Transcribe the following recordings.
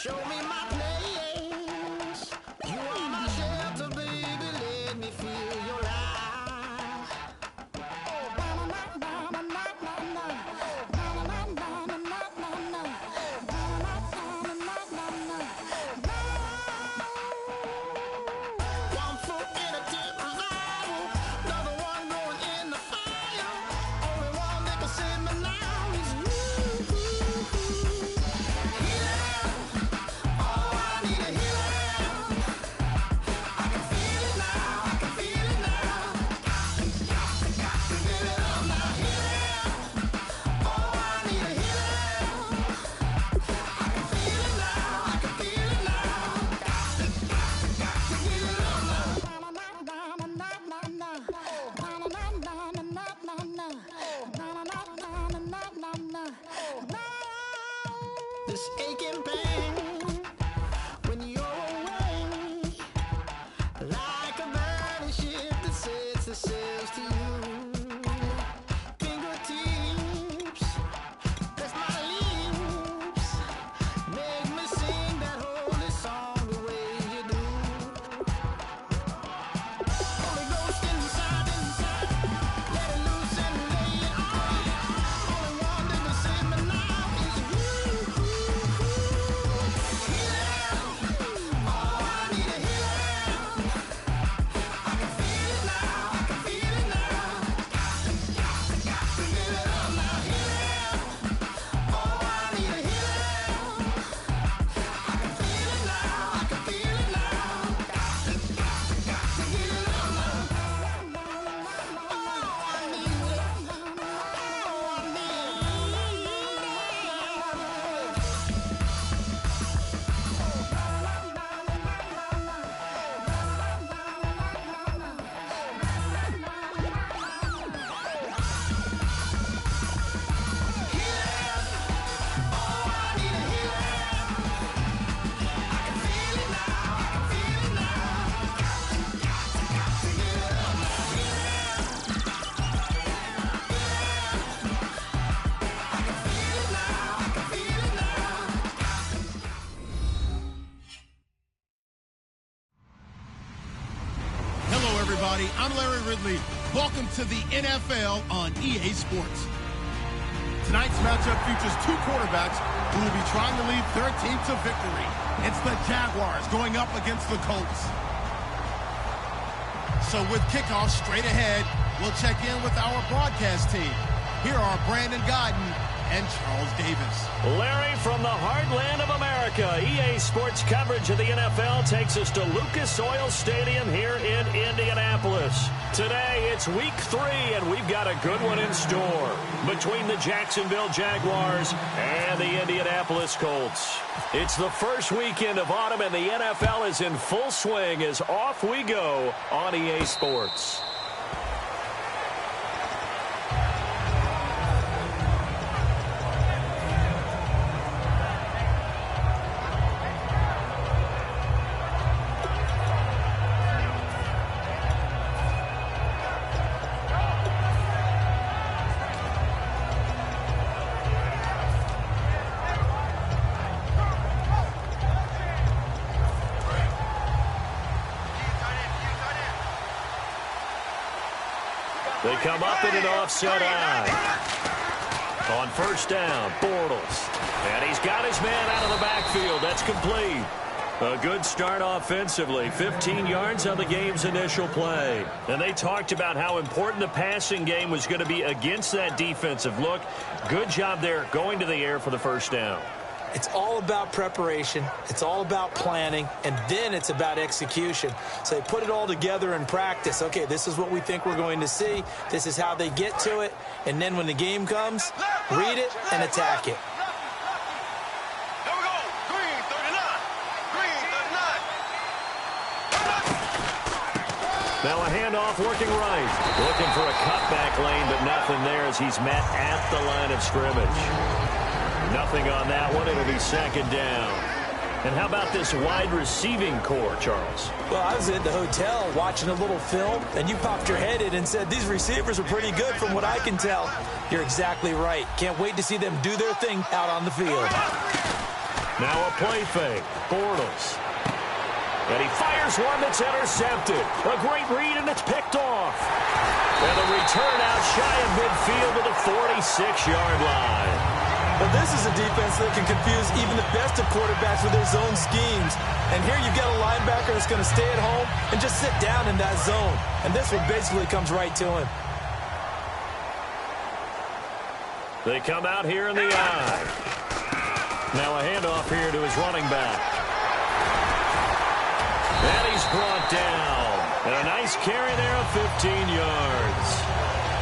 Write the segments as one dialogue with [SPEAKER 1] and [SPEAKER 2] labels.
[SPEAKER 1] Show me my place. You are my shelter, baby. Let me feel your light. One foot in a deep revival, another one going in the fire. Only one that can save me now is you. Healing, oh, I need a healing. I can feel it now, I can feel it now. Got to give it up now. Healing, oh, I need a healing. I can feel it now, I can feel it now. Got to give it up now. This aching pain when you're away, like a burning ship that sets the sails to you. Fingertips, that's my lips, make me sing that holy song the way you do. Holy Ghost inside, let it loose and lay it on. Only one that can save me now is you. Healing, oh, I need a healing. I can feel it now, I can feel it now. Got to give it up now. Healing, oh, I need a healing. I can feel it now, I can feel it now. Got to give it up now. Oh, I need it. Oh, I need
[SPEAKER 2] Hello, everybody. I'm Larry Ridley. Welcome to the NFL on EA Sports. Tonight's matchup features two quarterbacks who will be trying to lead their team to victory. It's the Jaguars going up against the Colts. So with kickoff straight ahead, we'll check in with our broadcast team. Here are Brandon Godden and Charles Davis.
[SPEAKER 3] Larry, from the heartland of America, EA Sports coverage of the NFL takes us to Lucas Oil Stadium here in Indianapolis. Today, it's week 3, and we've got a good one in store between the Jacksonville Jaguars and the Indianapolis Colts. It's the first weekend of autumn, and the NFL is in full swing as off we go on EA Sports. They come up in an offset eye. On first down, Bortles. And he's got his man out of the backfield. That's complete. A good start offensively. 15 yards on the game's initial play. And they talked about how important the passing game was going to be against that defensive look. Good job there going to the air for the first down.
[SPEAKER 4] It's all about preparation. It's all about planning. And then it's about execution. So they put it all together in practice. Okay, this is what we think we're going to see. This is how they get to it. And then when the game comes, read it and attack it.
[SPEAKER 3] Now a handoff working right. Looking for a cutback lane, but nothing there as he's met at the line of scrimmage. Nothing on that one. It'll be second down. And how about this wide receiving core, Charles?
[SPEAKER 4] Well, I was at the hotel watching a little film, and you popped your head in and said, these receivers are pretty good from what I can tell. You're exactly right. Can't wait to see them do their thing out on the field.
[SPEAKER 3] Now a play fake. Bortles. And he fires one that's intercepted. A great read, and it's picked off. And a return out shy of midfield to the 46-yard line.
[SPEAKER 4] Well, this is a defense that can confuse even the best of quarterbacks with their zone schemes. And here you've got a linebacker that's going to stay at home and just sit down in that zone. And this one basically comes right to him.
[SPEAKER 3] They come out here in the eye. Now a handoff here to his running back. And he's brought down. And a nice carry there of 15 yards.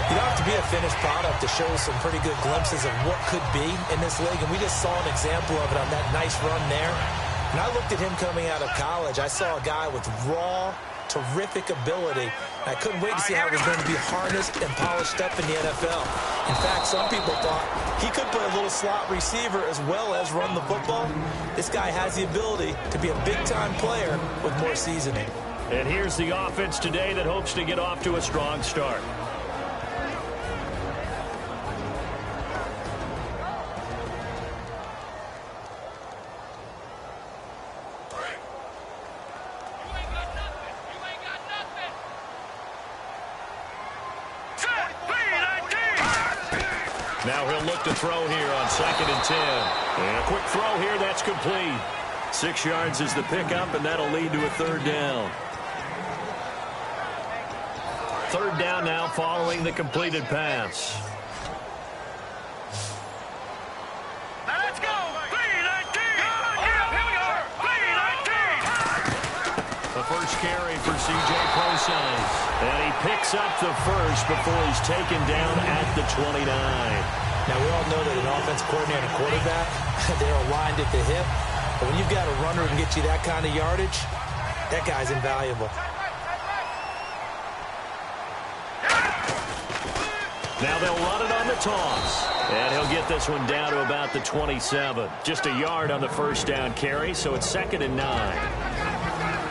[SPEAKER 4] You don't have to be a finished product to show some pretty good glimpses of what could be in this league. And we just saw an example of it on that nice run there. When I looked at him coming out of college, I saw a guy with raw, terrific ability. I couldn't wait to see how it was going to be harnessed and polished up in the NFL. In fact, some people thought he could play a little slot receiver as well as run the football. This guy has the ability to be a big-time player with more seasoning.
[SPEAKER 3] And here's the offense today that hopes to get off to a strong start. Now he'll look to throw here on 2nd and 10. And a quick throw here, that's complete. 6 yards is the pickup, and that'll lead to a 3rd down. 3rd down now following the completed pass.
[SPEAKER 1] Now let's go! 3-19! Here we are! 3-19!
[SPEAKER 3] The first carry for C.J. Prosise. And he picks up the first before he's taken down at the 29.
[SPEAKER 4] Now, we all know that an offensive coordinator and a quarterback, they're aligned at the hip. But when you've got a runner who can get you that kind of yardage, that guy's invaluable.
[SPEAKER 3] Now they'll run it on the toss. And he'll get this one down to about the 27. Just a yard on the first down carry, so it's 2nd and 9.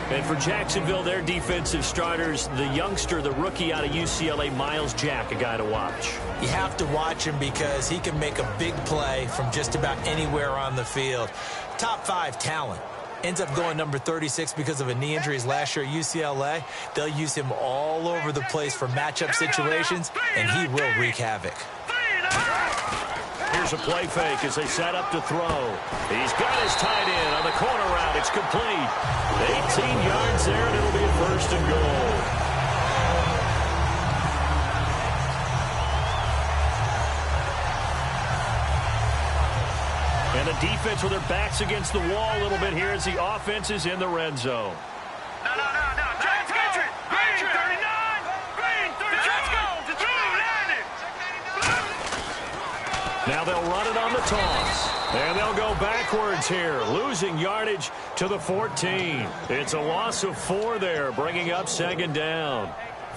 [SPEAKER 3] And for Jacksonville, their defensive starters, the youngster, the rookie out of UCLA, Miles Jack, a guy to watch.
[SPEAKER 4] You have to watch him because he can make a big play from just about anywhere on the field. Top 5 talent. Ends up going number 36 because of a knee injury last year at UCLA. They'll use him all over the place for matchup situations, and he will wreak havoc.
[SPEAKER 3] Here's a play fake as they set up to throw. He's got his tight end on the corner route. It's complete. 18 yards there, and it'll be a 1st and goal. And the defense with their backs against the wall a little bit here as the offense is in the red zone.
[SPEAKER 1] No. Giants country! Green 39! Green 30! Let's go!
[SPEAKER 3] Now they'll run it on the toss. And they'll go backwards here, losing yardage to the 14. It's a loss of 4 there, bringing up 2nd down.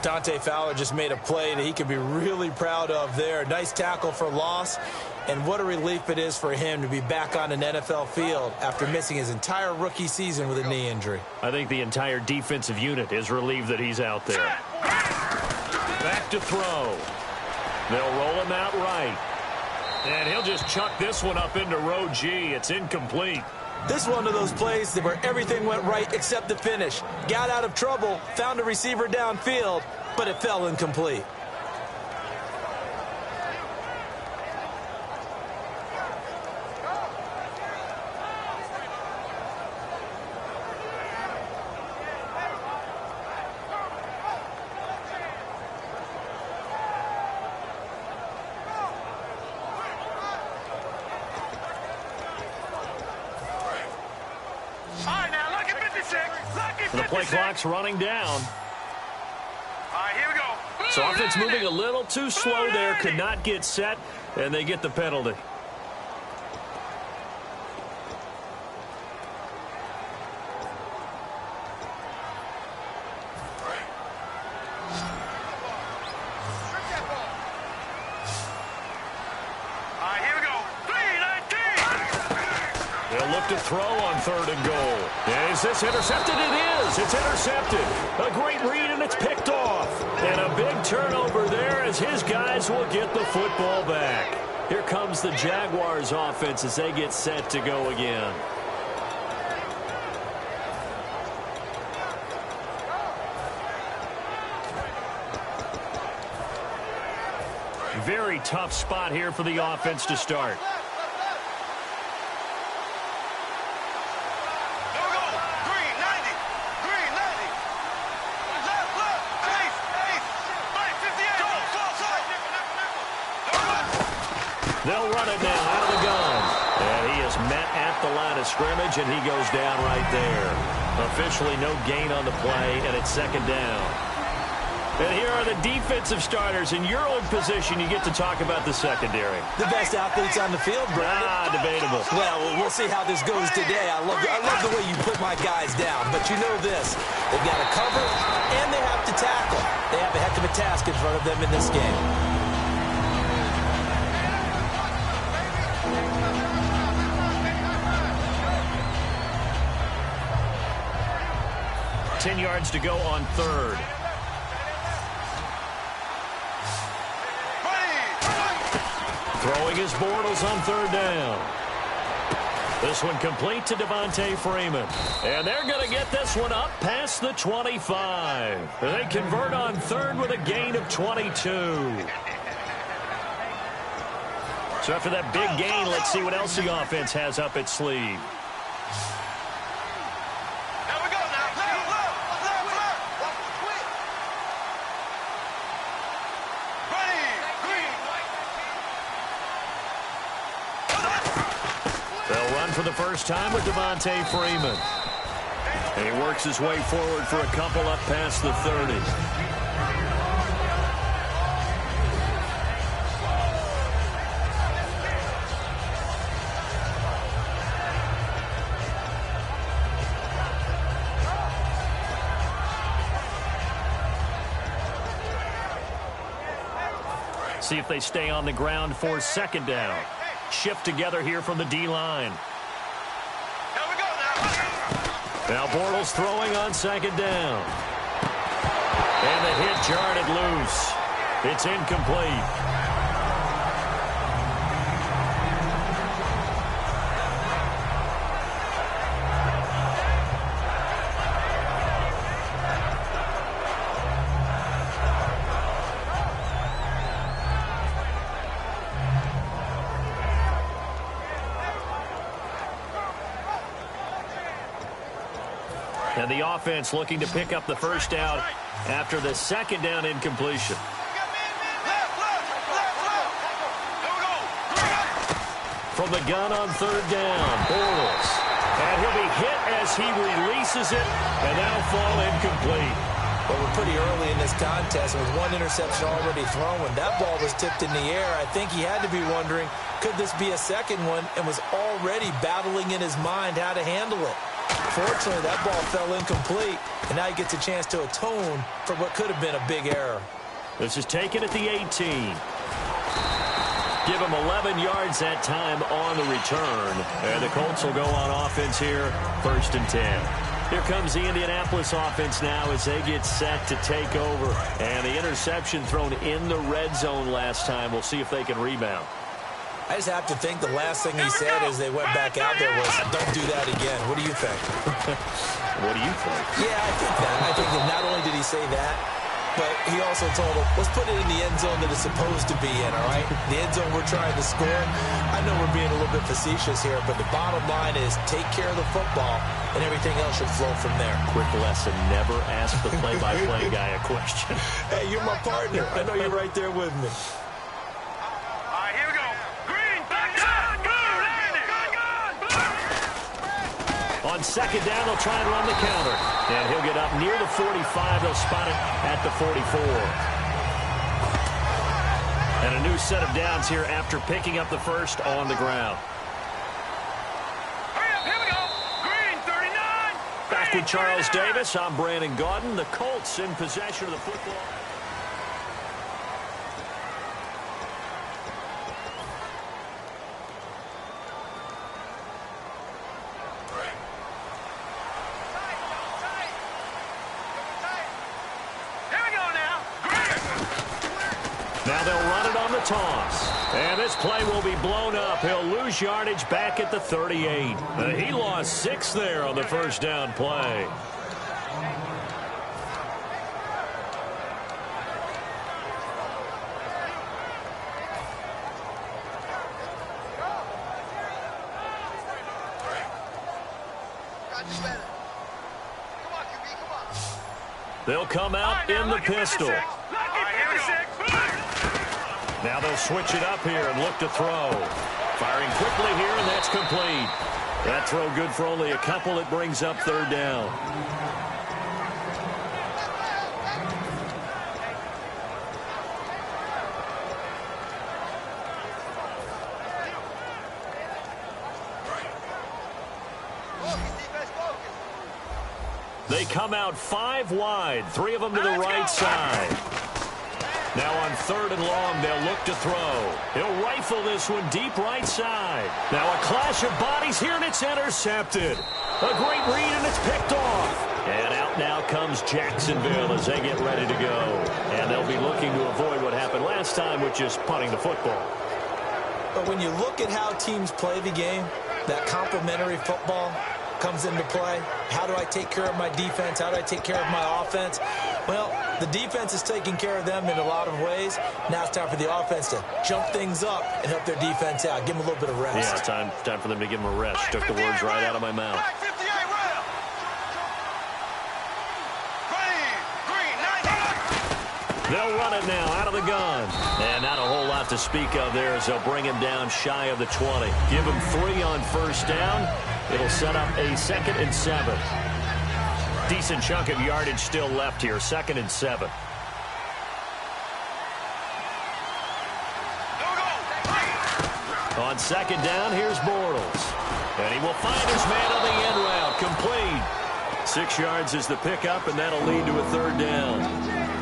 [SPEAKER 4] Dante Fowler just made a play that he can be really proud of there. Nice tackle for loss. And what a relief it is for him to be back on an NFL field after missing his entire rookie season with a knee injury.
[SPEAKER 3] I think the entire defensive unit is relieved that he's out there. Back to throw. They'll roll him out right. And he'll just chuck this one up into row G. It's incomplete.
[SPEAKER 4] This is one of those plays where everything went right except the finish. Got out of trouble, found a receiver downfield, but it fell incomplete.
[SPEAKER 3] The play clock's running down.
[SPEAKER 1] All right, here we go.
[SPEAKER 3] So offense moving a little too slow there, could not get set, and they get the penalty. To throw on 3rd and goal. Is this intercepted? It is. It's intercepted. A great read, and it's picked off. And a big turnover there as his guys will get the football back. Here comes the Jaguars offense as they get set to go again. very tough spot here for the offense to start. They'll run it now out of the gun. And he is met at the line of scrimmage, and he goes down right there. Officially no gain on the play, and it's second down. And here are the defensive starters. In your own position, you get to talk about the secondary.
[SPEAKER 4] The best athletes on the field, Brandon.
[SPEAKER 3] Debatable.
[SPEAKER 4] Well, we'll see how this goes today. I love the way you put my guys down. But you know this. They've got to cover, and they have to tackle. They have a heck of a task in front of them in this game.
[SPEAKER 3] 10 yards to go on third. Throwing his Bortles on third down. This one complete to Devontae Freeman. And they're going to get this one up past the 25. They convert on third with a gain of 22. So after that big gain, let's see what else the offense has up its sleeve. For the first time with Devontae Freeman. And he works his way forward for a couple up past the 30. See if they stay on the ground for second down. Shift together here from the D-line. Now Bortles throwing on second down. And the hit jarred it loose. It's incomplete. And the offense looking to pick up the first down after the second down incompletion. From the gun on third down, Bortles. And he'll be hit as he releases it, and that'll fall incomplete.
[SPEAKER 4] Well, we're pretty early in this contest, and with one interception already thrown. When that ball was tipped in the air, I think he had to be wondering, could this be a second one, and was already battling in his mind how to handle it. Fortunately, that ball fell incomplete, and now he gets a chance to atone for what could have been a big error.
[SPEAKER 3] This is taken at the 18. Give him 11 yards that time on the return. And the Colts will go on offense here, 1st and 10. Here comes the Indianapolis offense now as they get set to take over. And the interception thrown in the red zone last time. We'll see if they can rebound.
[SPEAKER 4] I just have to think the last thing he said as they went back out there was, don't do that again. What do you think?
[SPEAKER 3] What do you think?
[SPEAKER 4] Yeah, I think that. I think that not only did he say that, but he also told him, let's put it in the end zone that it's supposed to be in, all right? The end zone we're trying to score. I know we're being a little bit facetious here, but the bottom line is take care of the football, and everything else should flow from there.
[SPEAKER 3] Quick lesson, never ask the play-by-play guy a question. Hey, you're my partner. I know you're right there with me. On second down, they'll try and run the counter. And he'll get up near the 45. They'll spot it at the 44. And a new set of downs here after picking up the first on the ground.
[SPEAKER 5] Hurry up, here we go. Green, 39.
[SPEAKER 3] Back with Charles Davis. I'm Brandon Gaudin. The Colts in possession of the football. Now they'll run it on the toss. And this play will be blown up. He'll lose yardage back at the 38. He lost 6 there on the first down play. They'll come out in the pistol. Now they'll switch it up here and look to throw. Firing quickly here, and that's complete. That throw good for only a couple. It brings up third down. They come out 5 wide, 3 of them to the right side. Now on third and long, they'll look to throw. He'll rifle this one deep right side. Now a clash of bodies here, and it's intercepted. A great read, and it's picked off. And out now comes Jacksonville as they get ready to go. And they'll be looking to avoid what happened last time, which is punting the football.
[SPEAKER 4] But when you look at how teams play the game, that complementary football comes into play. How do I take care of my defense? How do I take care of my offense? Well, the defense is taking care of them in a lot of ways. Now it's time for the offense to jump things up and help their defense out. Give them a little bit of rest.
[SPEAKER 3] Yeah, time for them to give them a rest. Took the words right out of my mouth. They'll run it now out of the gun. And not a whole lot to speak of there as they'll bring him down shy of the 20. Give him 3 on first down. It'll set up a 2nd and 7. Decent chunk of yardage still left here. 2nd and 7. On 2nd down, here's Bortles. And he will find his man on the end route. Complete. 6 yards is the pickup, and that'll lead to a 3rd down.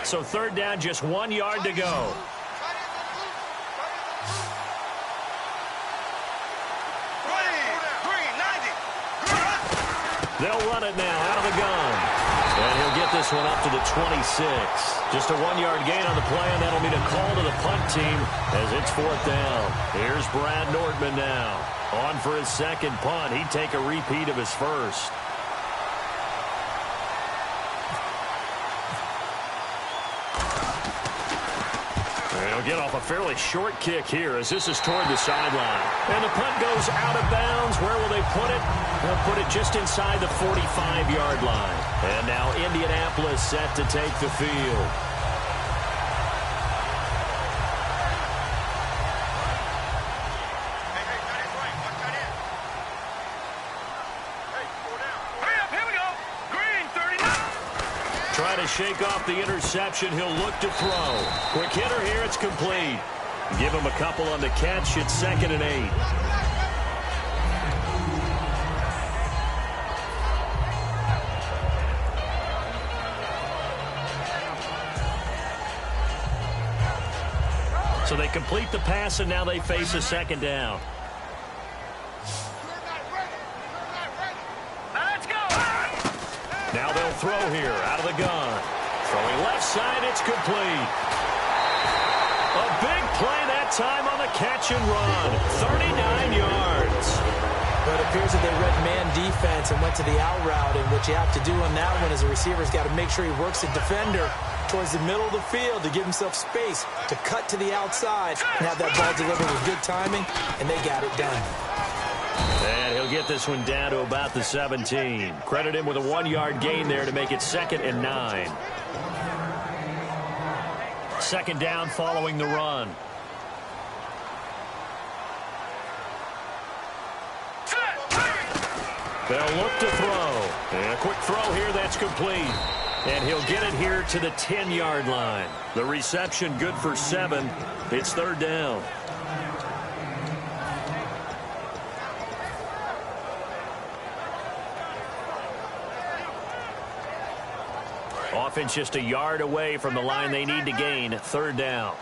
[SPEAKER 3] So 3rd down, just 1 yard to go. They'll run it now out of the gun. And he'll get this one up to the 26. Just a 1-yard gain on the play, and that'll mean a call to the punt team as it's 4th down. Here's Brad Nortman now. On for his 2nd punt. He'd take a repeat of his first. Get off a fairly short kick here as this is toward the sideline. And the punt goes out of bounds. Where will they put it? They'll put it just inside the 45-yard line. And now Indianapolis set to take the field. Try to shake off the interception. He'll look to throw. Quick hitter here. It's complete. Give him a couple on the catch. It's 2nd and 8. So they complete the pass, and now they face a 2nd down. Now they'll throw here out of the gun. Throwing left side, it's complete. A big play that time on the catch and run. 39 yards.
[SPEAKER 4] But it appears that they read man defense and went to the out route. And what you have to do on that one as a receiver's got to make sure he works the defender towards the middle of the field to give himself space to cut to the outside and have that ball delivered with good timing, and they got it done.
[SPEAKER 3] And he'll get this one down to about the 17. Credit him with a 1-yard gain there to make it 2nd and 9. 2nd down following the run. They'll look to throw. And a quick throw here, that's complete. And he'll get it here to the 10-yard line. The reception good for 7. It's 3rd down. Offense just a yard away from the line they need to gain. 3rd down.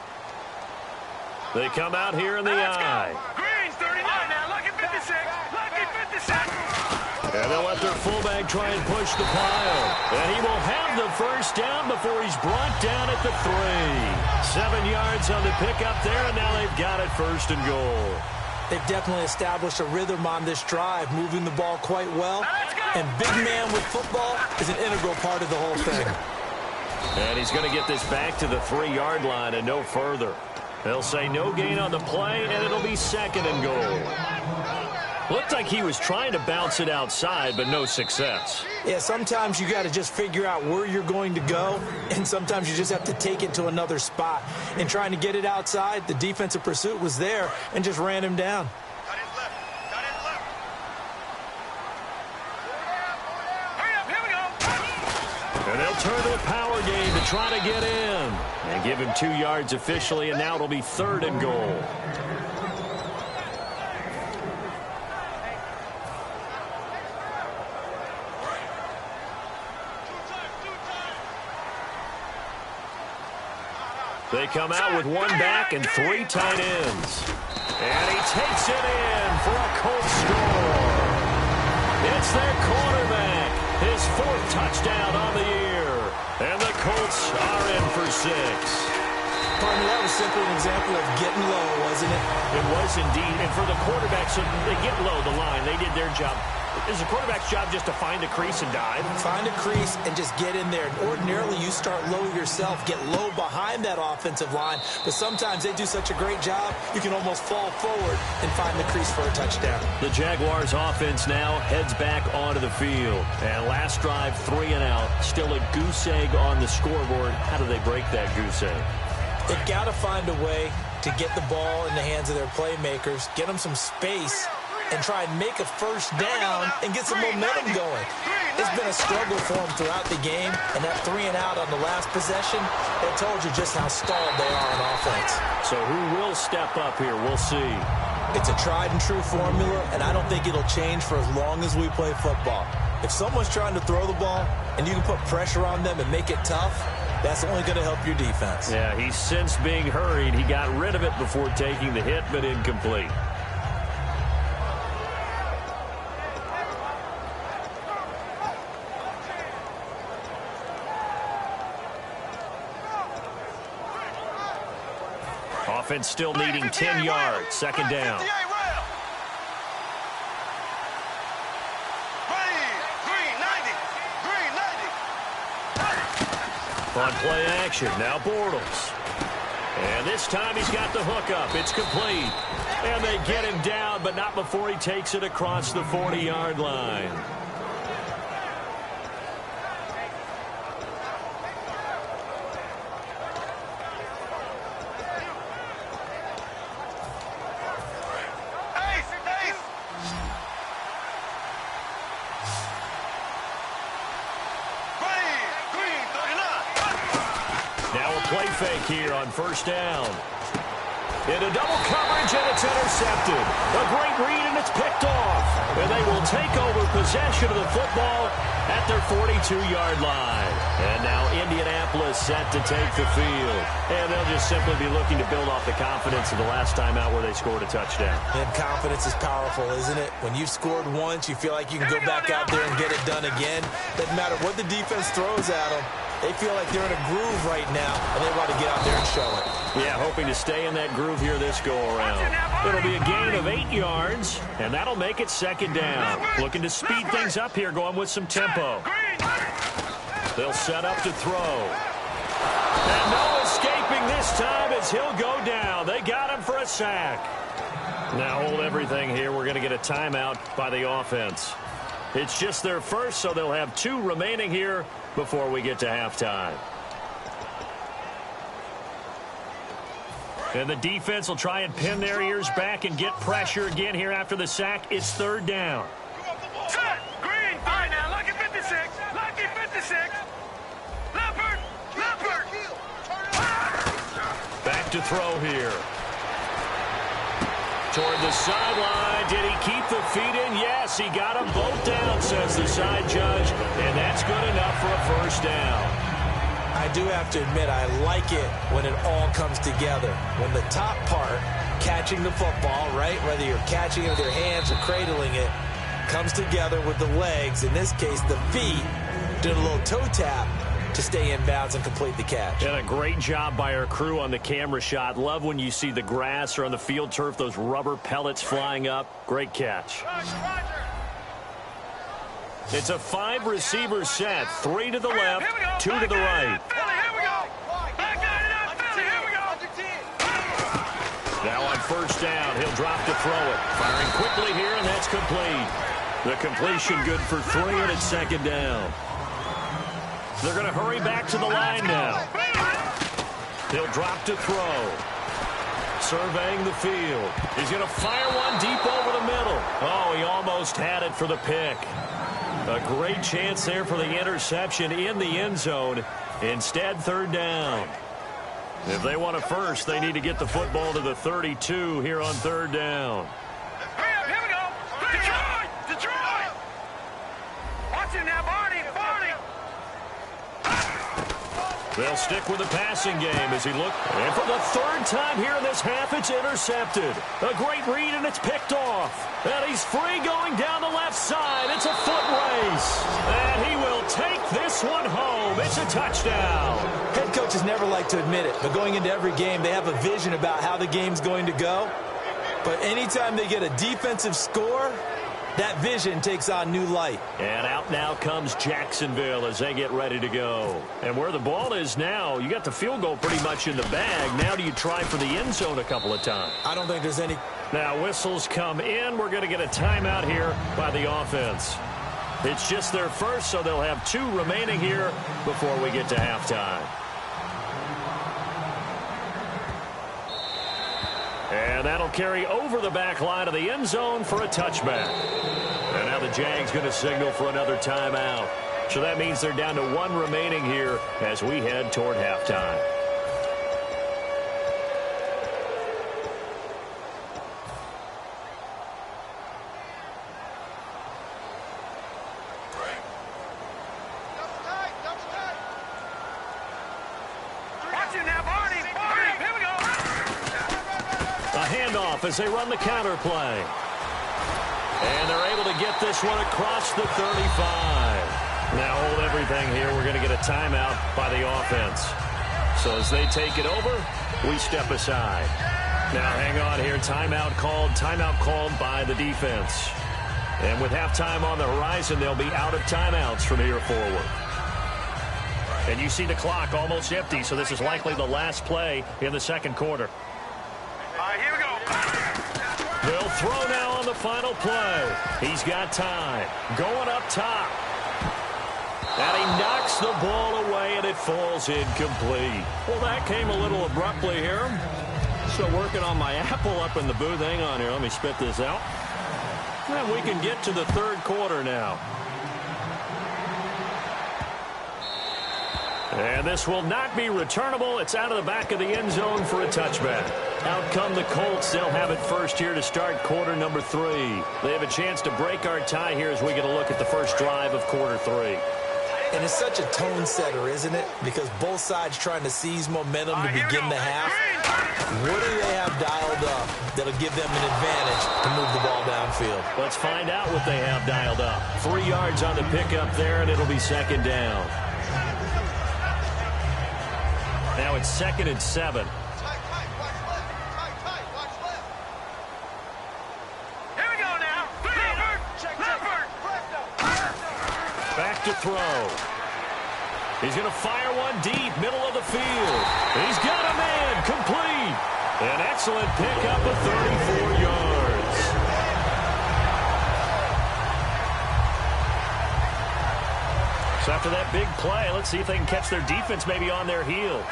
[SPEAKER 3] They come out here in the eye.
[SPEAKER 5] Green's 39 now. Lucky 56. Lucky 56.
[SPEAKER 3] And they'll let their fullback try and push the pile. And he will have the first down before he's brought down at the 3. 7 yards on the pickup there, and now they've got it 1st and goal.
[SPEAKER 4] They've definitely established a rhythm on this drive, moving the ball quite well. And big man with football is an integral part of the whole thing.
[SPEAKER 3] And he's going to get this back to the 3-yard line and no further. They'll say no gain on the play, and it'll be 2nd and goal. Looked like he was trying to bounce it outside, but no success.
[SPEAKER 4] Yeah, sometimes you got to just figure out where you're going to go, and sometimes you just have to take it to another spot. And trying to get it outside, the defensive pursuit was there and just ran him down.
[SPEAKER 3] And they'll turn to a power game to try to get in. And give him 2 yards officially, and now it'll be 3rd and goal. They come out with 1 back and 3 tight ends. And he takes it in for a Colts score. It's their quarterback. His 4th touchdown on the year. And the Colts are in for 6.
[SPEAKER 4] Pardon me, that was simply an example of getting low, wasn't it?
[SPEAKER 3] It was indeed. And for the quarterback, so they get low the line. They did their job. Is the quarterback's job just to find a crease and dive?
[SPEAKER 4] Find a crease and just get in there. Ordinarily, you start low yourself, get low behind that offensive line. But sometimes they do such a great job, you can almost fall forward and find the crease for a touchdown.
[SPEAKER 3] The Jaguars offense now heads back onto the field. And last drive, 3 and out. Still a goose egg on the scoreboard. How do they break that goose egg?
[SPEAKER 4] They've got to find a way to get the ball in the hands of their playmakers, get them some space, and try and make a first down and get some momentum going. It's been a struggle for them throughout the game, and that 3 and out on the last possession, that told you just how stalled they are on offense.
[SPEAKER 3] So who will step up here? We'll see.
[SPEAKER 4] It's a tried-and-true formula, and I don't think it'll change for as long as we play football. If someone's trying to throw the ball and you can put pressure on them and make it tough, that's only going to help your defense.
[SPEAKER 3] Yeah, he's since being hurried. He got rid of it before taking the hit, but incomplete. Offense still needing 10 yards. 2nd down. On play action, now Bortles. And this time he's got the hook up. It's complete. And they get him down, but not before he takes it across the 40-yard line. Play fake here on 1st down. Into double coverage, and it's intercepted. A great read, and it's picked off. And they will take over possession of the football at their 42-yard line. And now Indianapolis set to take the field. And they'll just simply be looking to build off the confidence of the last time out where they scored a touchdown.
[SPEAKER 4] And confidence is powerful, isn't it? When you've scored once, you feel like you can go back out there and get it done again. Doesn't matter what the defense throws at them. They feel like they're in a groove right now, and they want to get out there and show it.
[SPEAKER 3] Yeah, hoping to stay in that groove here this go-around. It'll be a gain of 8 yards, and that'll make it 2nd down. Looking to speed things up here, going with some tempo. They'll set up to throw. And no escaping this time as he'll go down. They got him for a sack. Now hold everything here. We're going to get a timeout by the offense. It's just their first, so they'll have 2 remaining here before we get to halftime. And the defense will try and pin their ears back and get pressure again here after the sack. It's 3rd down.
[SPEAKER 5] Set. Green. All right, now, lucky 56. Lucky 56. Leopard. Leopard.
[SPEAKER 3] Back to throw here. Toward the sideline. Did he keep the feet in? Yes, he got them both down, says the side judge. And that's good enough for a 1st down.
[SPEAKER 4] I do have to admit, I like it when it all comes together. When the top part, catching the football, right, whether you're catching it with your hands or cradling it, comes together with the legs, in this case the feet, doing a little toe tap to stay in bounds and complete the catch.
[SPEAKER 3] And a great job by our crew on the camera shot. Love when you see the grass or on the field turf, those rubber pellets flying up. Great catch. It's a 5-receiver set. 3 to the left, 2 to the right. Now on first down, he'll drop to throw it. Firing quickly here, and that's complete. The completion good for 3, and it's second down. They're going to hurry back to the line now. He'll drop to throw. Surveying the field. He's going to fire one deep over the middle. Oh, he almost had it for the pick. A great chance there for the interception in the end zone. Instead, third down. If they want a first, they need to get the football to the 32 here on third down.
[SPEAKER 5] Here we go. Detroit. Watching that Barney.
[SPEAKER 3] They'll stick with the passing game as he looked. And for the third time here in this half, it's intercepted. A great read, and it's picked off. And he's free going down the left side. It's a foot race. And he will take this one home. It's a touchdown.
[SPEAKER 4] Head coaches never like to admit it, but going into every game, they have a vision about how the game's going to go. But anytime they get a defensive score, that vision takes on new light.
[SPEAKER 3] And out now comes Jacksonville as they get ready to go. And where the ball is now, you got the field goal pretty much in the bag. Now do you try for the end zone a couple of times?
[SPEAKER 4] I don't think there's any.
[SPEAKER 3] Now whistles come in. We're going to get a timeout here by the offense. It's just their first, so they'll have 2 remaining here before we get to halftime. And that'll carry over the back line of the end zone for a touchback. And now the Jags going to signal for another timeout. So that means they're down to 1 remaining here as we head toward halftime.
[SPEAKER 5] Watching that Barney. Here we go.
[SPEAKER 3] A handoff as they run the counter play. And they're able to get this one across the 35. Now hold everything here. We're going to get a timeout by the offense. So as they take it over, we step aside. Now hang on here. Timeout called by the defense. And with halftime on the horizon, they'll be out of timeouts from here forward. And you see the clock almost empty, so this is likely the last play in the second quarter.
[SPEAKER 5] All right, here we go.
[SPEAKER 3] They'll throw now on the final play. He's got time. Going up top. And he knocks the ball away, and it falls incomplete. Well, that came a little abruptly here. So working on my apple up in the booth. Hang on here. Let me spit this out. And we can get to the third quarter now. And this will not be returnable. It's out of the back of the end zone for a touchback. Out come the Colts. They'll have it first here to start quarter number 3. They have a chance to break our tie here as we get a look at the first drive of quarter 3.
[SPEAKER 4] And it's such a tone setter, isn't it? Because both sides trying to seize momentum to begin the half. What do they have dialed up that'll give them an advantage to move the ball downfield?
[SPEAKER 3] Let's find out what they have dialed up. 3 yards on the pickup there, and it'll be second down. Now it's 2nd and 7.
[SPEAKER 5] Here we go now. Leopard.
[SPEAKER 3] Back to throw. He's going to fire one deep, middle of the field. He's got a man, complete. An excellent pickup of 34 yards. So after that big play, let's see if they can catch their defense maybe on their heels.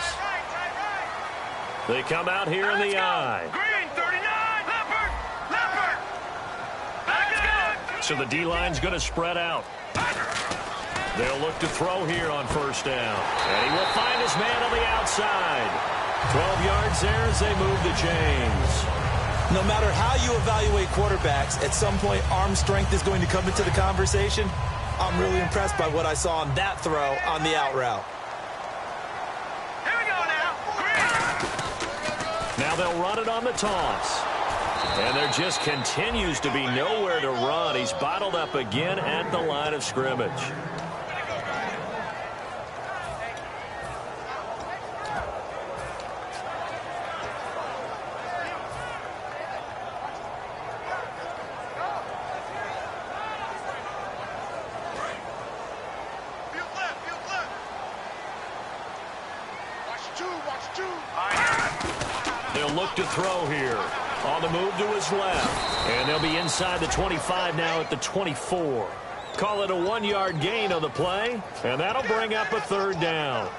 [SPEAKER 3] They come out here in the eye.
[SPEAKER 5] Green, 39. Leopard. Back it.
[SPEAKER 3] So the D-line's going to spread out. They'll look to throw here on first down. And he will find his man on the outside. 12 yards there as they move the chains.
[SPEAKER 4] No matter how you evaluate quarterbacks, at some point arm strength is going to come into the conversation. I'm really impressed by what I saw on that throw on the out route.
[SPEAKER 5] Here we go now.
[SPEAKER 3] Now they'll run it on the toss. And there just continues to be nowhere to run. He's bottled up again at the line of scrimmage. They'll look to throw here. On the move to his left. And they'll be inside the 25 now at the 24. Call it a 1-yard gain on the play. And that'll bring up a third down.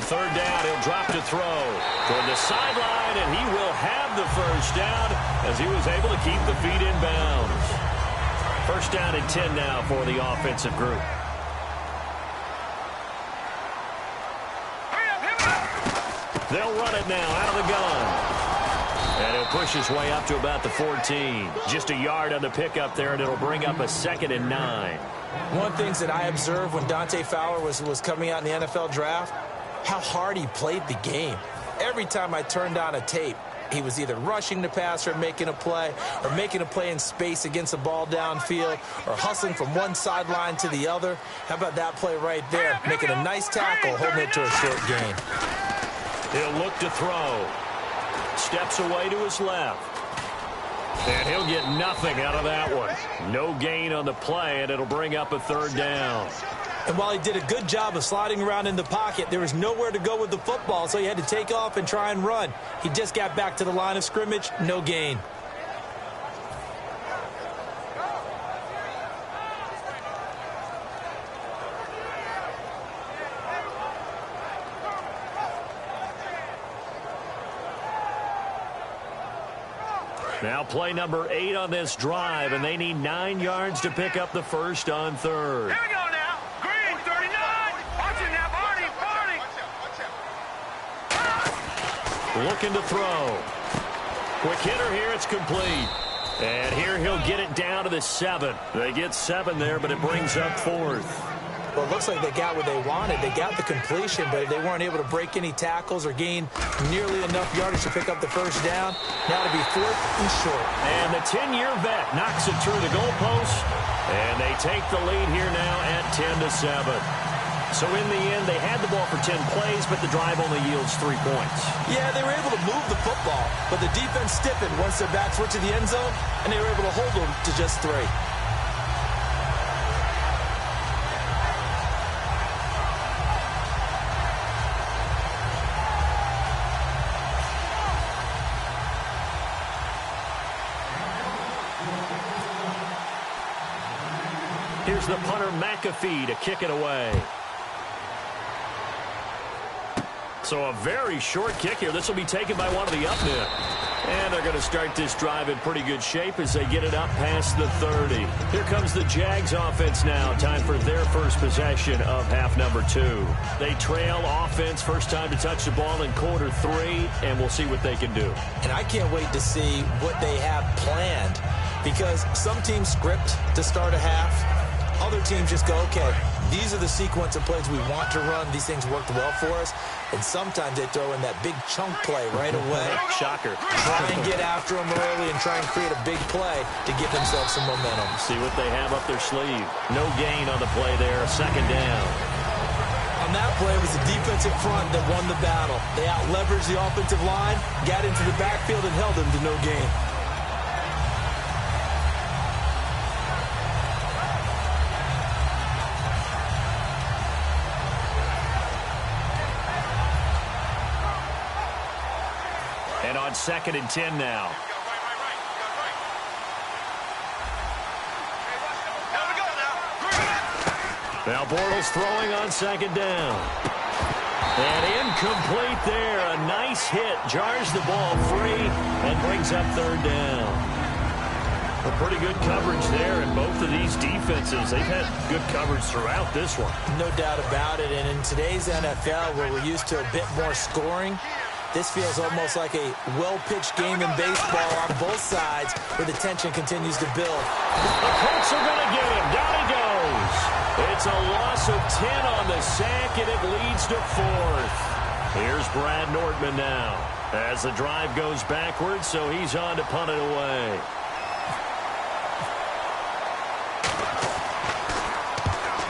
[SPEAKER 3] Third down, he'll drop to throw toward the sideline, and he will have the first down as he was able to keep the feet in bounds. First down and 10 now for the offensive group. They'll run it now out of the gun. And he'll push his way up to about the 14. Just a yard on the pickup there, and it'll bring up a 2nd and 9.
[SPEAKER 4] One of the things that I observed when Dante Fowler was coming out in the NFL draft, how hard he played the game. Every time I turned on a tape, he was either rushing the passer, making a play, or making a play in space against the ball downfield, or hustling from one sideline to the other. How about that play right there? Making a nice tackle, holding it to a short gain.
[SPEAKER 3] He'll look to throw. Steps away to his left. And he'll get nothing out of that one. No gain on the play, and it'll bring up a third down.
[SPEAKER 4] And while he did a good job of sliding around in the pocket, there was nowhere to go with the football, so he had to take off and try and run. He just got back to the line of scrimmage, no gain.
[SPEAKER 3] Now play number 8 on this drive, and they need 9 yards to pick up the first on third.
[SPEAKER 5] Here we go now. Green, 39. Watch it now, Barney.
[SPEAKER 3] Looking to throw. Quick hitter here, it's complete. And here he'll get it down to the 7. They get 7 there, but it brings up 4th.
[SPEAKER 4] Well, it looks like they got what they wanted. They got the completion, but they weren't able to break any tackles or gain nearly enough yardage to pick up the first down. Now to be 4th and short.
[SPEAKER 3] And the 10-year vet knocks it through the goalpost, and they take the lead here now at 10-7. So in the end, they had the ball for 10 plays, but the drive only yields 3 points.
[SPEAKER 4] Yeah, they were able to move the football, but the defense stiffened once their backs were to the end zone, and they were able to hold them to just 3.
[SPEAKER 3] Here's the punter, McAfee, to kick it away. So a very short kick here. This will be taken by one of the up men. And they're going to start this drive in pretty good shape as they get it up past the 30. Here comes the Jags offense now. Time for their first possession of half number 2. They trail offense, first time to touch the ball in quarter 3, and we'll see what they can do.
[SPEAKER 4] And I can't wait to see what they have planned, because some teams script to start a half. Other teams just go, okay, these are the sequence of plays we want to run. These things worked well for us. And sometimes they throw in that big chunk play right away.
[SPEAKER 3] Shocker.
[SPEAKER 4] Try and get after them early and try and create a big play to give themselves some momentum.
[SPEAKER 3] See what they have up their sleeve. No gain on the play there. 2nd down.
[SPEAKER 4] On that play, it was the defensive front that won the battle. They out-leveraged the offensive line, got into the backfield, and held them to no gain.
[SPEAKER 3] And on 2nd and 10 now. Now Bortles throwing on 2nd down. And incomplete there. A nice hit. Jars the ball free and brings up 3rd down. A pretty good coverage there in both of these defenses. They've had good coverage throughout this one.
[SPEAKER 4] No doubt about it. And in today's NFL, where we're used to a bit more scoring, this feels almost like a well-pitched game in baseball on both sides, where the tension continues to build.
[SPEAKER 3] The Colts are going to get him. Down he goes. It's a loss of 10 on the sack, and it leads to 4th. Here's Brad Nordman now as the drive goes backwards, so he's on to punt it away.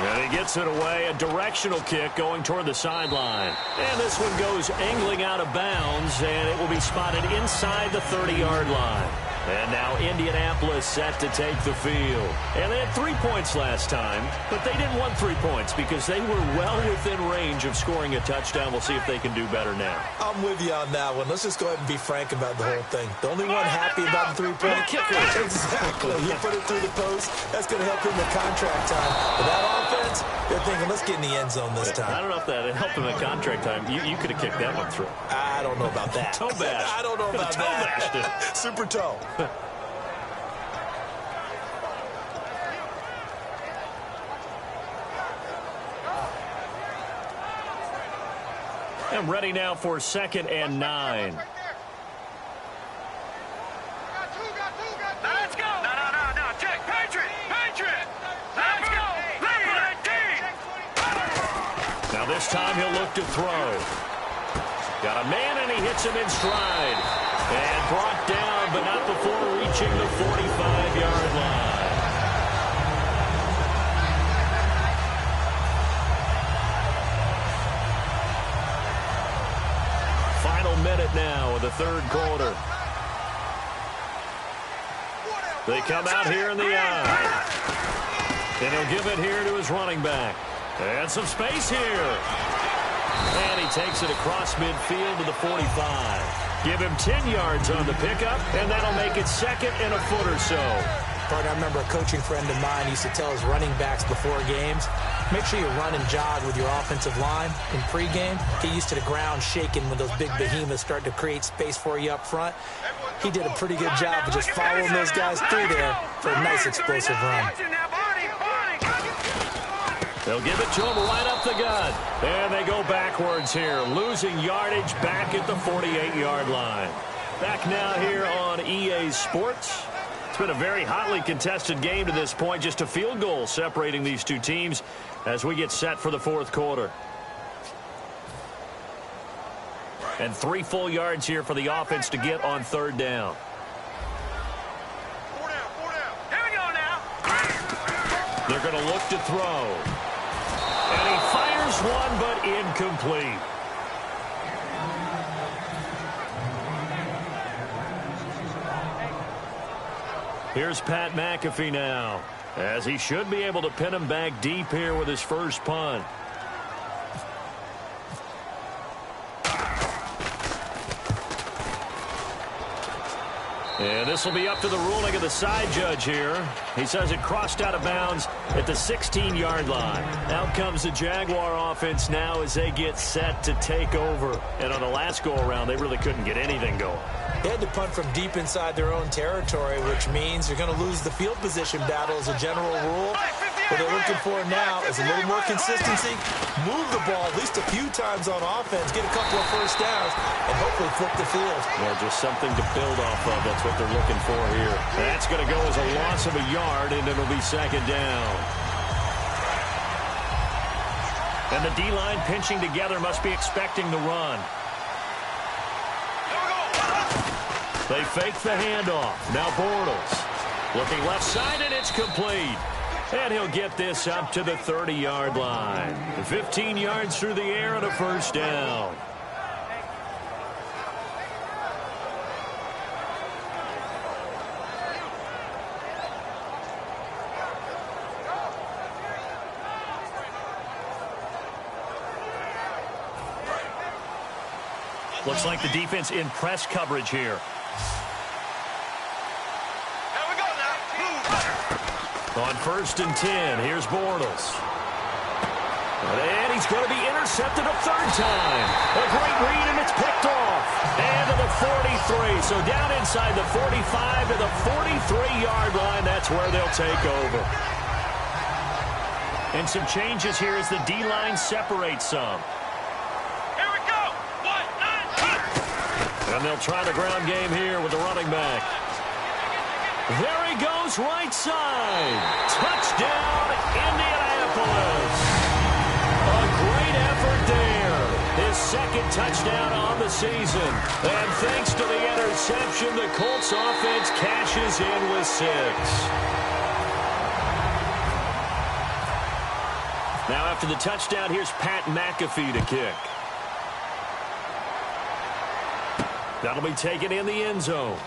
[SPEAKER 3] And He gets it away, a directional kick going toward the sideline. And this one goes angling out of bounds, and it will be spotted inside the 30-yard line. And now Indianapolis set to take the field. And they had 3 points last time, but they didn't want 3 points because they were well within range of scoring a touchdown. We'll see if they can do better now.
[SPEAKER 4] I'm with you on that one. Let's just go ahead and be frank about the whole thing. The only one happy about the three-point kicker. Exactly. He put it through the post. That's going to help him with contract time. But that offense, they're thinking, let's get in the end zone this time.
[SPEAKER 3] I don't know if that helped him at contract time. You could have kicked that one through.
[SPEAKER 4] I don't know about that.
[SPEAKER 3] Toe bash.
[SPEAKER 4] I don't know about that. Super toe.
[SPEAKER 3] I'm ready now for 2nd and 9.
[SPEAKER 5] Let's go. No. Check. Patriot. Let's go. Number 19.
[SPEAKER 3] Now this time he'll look to throw. Got a man and he hits him in stride. And brought down, but not before reaching the 45-yard line. Final minute now of the 3rd quarter. They come out here in the eye. And he'll give it here to his running back. And some space here. And he takes it across midfield to the 45. Give him 10 yards on the pickup, and that'll make it 2nd and a foot or so.
[SPEAKER 4] Pardon, I remember a coaching friend of mine used to tell his running backs before games, make sure you run and jog with your offensive line in pregame. Get used to the ground shaking when those big behemoths start to create space for you up front. He did a pretty good job of just following those guys through there for a nice explosive run.
[SPEAKER 3] They'll give it to him right up the gut. And they go backwards here, losing yardage back at the 48-yard line. Back now here on EA Sports. It's been a very hotly contested game to this point. Just a field goal separating these two teams as we get set for the 4th quarter. And 3 full yards here for the offense to get on 3rd down.
[SPEAKER 5] Here we go now.
[SPEAKER 3] They're going to look to throw. And he fires one, but incomplete. Here's Pat McAfee now, as he should be able to pin him back deep here with his first punt. And this will be up to the ruling of the side judge here. He says it crossed out of bounds at the 16-yard line. Out comes the Jaguar offense now as they get set to take over. And on the last go-around, they really couldn't get anything going.
[SPEAKER 4] They had to punt from deep inside their own territory, which means you're going to lose the field position battle as a general rule. What they're looking for now is a little more consistency, move the ball at least a few times on offense, get a couple of first downs, and hopefully flip the field.
[SPEAKER 3] Yeah, just something to build off of. That's what they're looking for here. That's going to go as a loss of a yard, and it'll be 2nd down. And the D-line pinching together must be expecting the run. They fake the handoff. Now Bortles looking left side, and it's complete. And he'll get this up to the 30-yard line. 15 yards through the air and a first down. Looks like the defense in press coverage here. On 1st and 10, here's Bortles. And he's going to be intercepted a 3rd time. A great read, and it's picked off. And to the 43. So down inside the 45 to the 43-yard line. That's where they'll take over. And some changes here as the D-line separates some.
[SPEAKER 5] Here we go. 1, 9, 8.
[SPEAKER 3] And they'll try the ground game here with the running back. There he goes, right side. Touchdown, Indianapolis. A great effort there. His 2nd touchdown on the season. And thanks to the interception, the Colts offense cashes in with 6. Now after the touchdown, here's Pat McAfee to kick. That'll be taken in the end zone.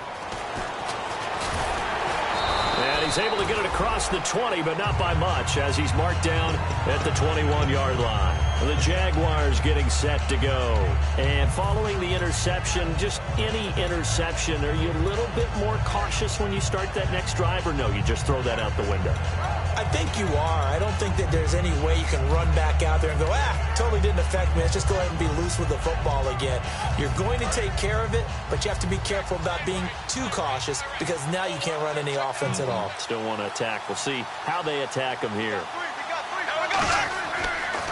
[SPEAKER 3] And he's able to get it across the 20, but not by much, as he's marked down at the 21-yard line. The Jaguars getting set to go. And following the interception, just any interception, are you a little bit more cautious when you start that next drive, or no, you just throw that out the window?
[SPEAKER 4] I think you are. I don't think that there's any way you can run back out there and go, totally didn't affect me. Let's just go ahead and be loose with the football again. You're going to take care of it, but you have to be careful about being too cautious because now you can't run any offense at all.
[SPEAKER 3] Still want to attack. We'll see how they attack him here.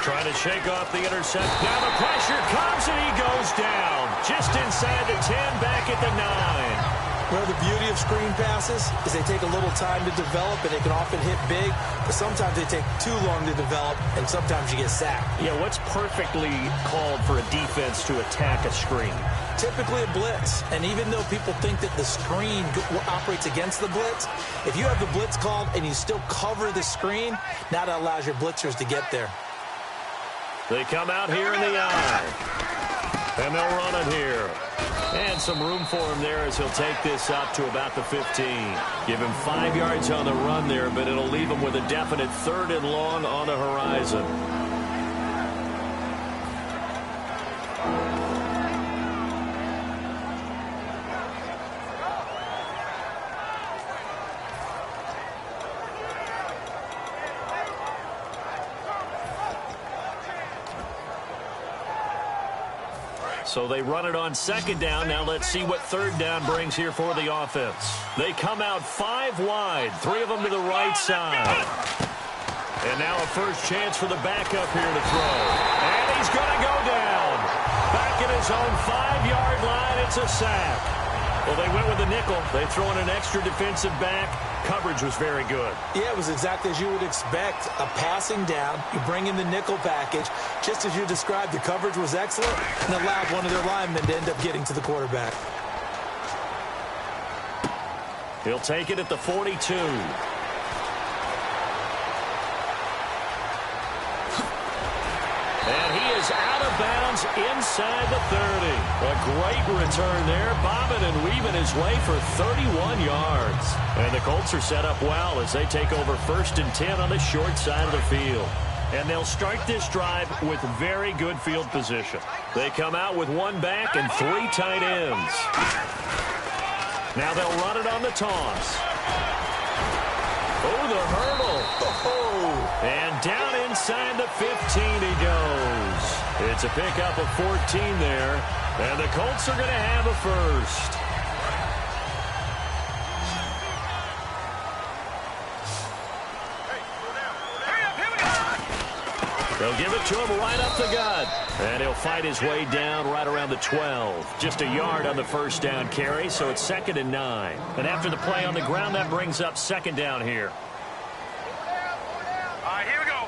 [SPEAKER 3] Trying to shake off the intercept. Now the pressure comes and he goes down. Just inside the 10, back at the 9.
[SPEAKER 4] Well, the beauty of screen passes is they take a little time to develop, and they can often hit big, but sometimes they take too long to develop, and sometimes you get sacked.
[SPEAKER 3] Yeah, what's perfectly called for a defense to attack a screen?
[SPEAKER 4] Typically a blitz, and even though people think that the screen operates against the blitz, if you have the blitz called and you still cover the screen, now that allows your blitzers to get there.
[SPEAKER 3] They come out here in the eye, and they'll run it here. And some room for him there as he'll take this up to about the 15. Give him 5 yards on the run there, but it'll leave him with a definite 3rd and long on the horizon. So they run it on 2nd down. Now let's see what 3rd down brings here for the offense. They come out 5 wide, 3 of them to the right side. And now a first chance for the backup here to throw. And he's going to go down. Back at his own 5-yard line, it's a sack. Well, they went with a nickel. They throw in an extra defensive back. Coverage was very good.
[SPEAKER 4] Yeah, it was exactly as you would expect. A passing down, you bring in the nickel package. Just as you described, the coverage was excellent and allowed one of their linemen to end up getting to the quarterback.
[SPEAKER 3] He'll take it at the 42. And he is out of bounds inside the 30. A great return there, bobbing and weaving his way for 31 yards. And the Colts are set up well as they take over 1st and 10 on the short side of the field. And they'll start this drive with very good field position. They come out with 1 back and 3 tight ends. Now they'll run it on the toss. Oh, the hurdle. Oh, and down inside the 15 he goes. It's a pickup of 14 there, and the Colts are going to have a first. They'll give it to him right up the gut. And he'll fight his way down right around the 12. Just a yard on the first down carry, so it's 2nd and 9. And after the play on the ground, that brings up 2nd down here.
[SPEAKER 5] All right, here we go.